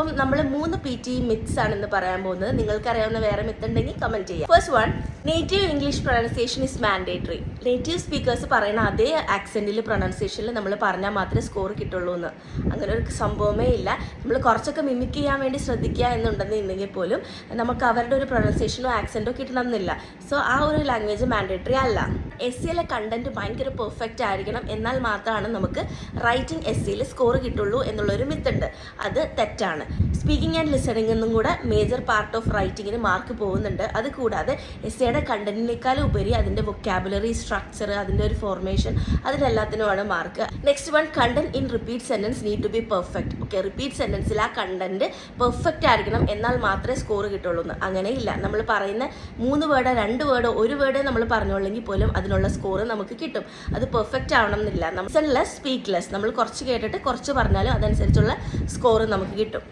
അപ്പം നമ്മൾ 3 PT myths ആണെന്ന് പറയാൻ പോകുന്നത്. നിങ്ങൾക്കറിയാവുന്ന വേറെ മിത്ത് ഉണ്ടെങ്കിൽ കമന്റ് ചെയ്യാം. First one, native English pronunciation is mandatory. Native speakers പറയുന്ന അതേ ആക്സെന്റിൽ പ്രൊനൗൺസിയേഷനിൽ നമ്മൾ പറഞ്ഞാൽ മാത്രമേ സ്കോർ കിട്ടുള്ളൂ എന്ന്. അങ്ങനെ ഒരു സംഭവമേ ഇല്ല. നമ്മൾ കുറച്ചൊക്കെ മിമിക് ചെയ്യാൻ വേണ്ടി ശ്രദ്ധിക്കുക എന്നുണ്ടെന്നുണ്ടെങ്കിൽ പോലും നമുക്ക് അവരുടെ ഒരു പ്രൊനൗൺസിയേഷനോ ആക്സെന്റോ കിട്ടണമെന്നില്ല. സോ ആ ഒരു ലാംഗ്വേജ് മാൻഡേറ്ററി അല്ല. എസ്സിയിലെ കണ്ടന്റ് ഭയങ്കര പെർഫെക്റ്റ് ആയിരിക്കണം, എന്നാൽ മാത്രമാണ് നമുക്ക് റൈറ്റിംഗ് എസ്സിയിൽ സ്കോർ കിട്ടുള്ളൂ എന്നുള്ളൊരു മിത്തുണ്ട്. അത് തെറ്റാണ്. സ്പീക്കിംഗ് ആൻഡ് ലിസണിംഗ് എന്നും കൂടെ മേജർ പാർട്ട് ഓഫ് റൈറ്റിങ്ങിന് മാർക്ക് പോകുന്നുണ്ട്. അത് കൂടാതെ എസ്സേയുടെ കണ്ടന്റിനേക്കാളും ഉപരി അതിൻ്റെ വൊക്കാബുലറി, സ്ട്രക്ചർ, അതിൻ്റെ ഒരു ഫോർമേഷൻ, അതിനെല്ലാത്തിനുമാണ് mark. Next one, content in repeat sentence need to be perfect. Okay, repeat സെന്റൻസിൽ ആ കണ്ടന്റ് പെർഫെക്റ്റ് ആയിരിക്കണം, എന്നാൽ മാത്രമേ സ്കോർ കിട്ടുള്ളൂ എന്ന്. അങ്ങനെയില്ല. നമ്മൾ പറയുന്ന 3 വേർഡോ 2 വേർഡോ 1 വേർഡേ നമ്മൾ പറഞ്ഞോളെങ്കിൽ പോലും അതിനുള്ള സ്കോർ നമുക്ക് കിട്ടും. അത് പെർഫെക്റ്റ് ആവണം എന്നില്ല. ലെസ് സ്പീക്ക് ലെസ്, നമ്മൾ കുറച്ച് കേട്ടിട്ട് കുറച്ച് പറഞ്ഞാലും അതനുസരിച്ചുള്ള സ്കോർ നമുക്ക് കിട്ടും.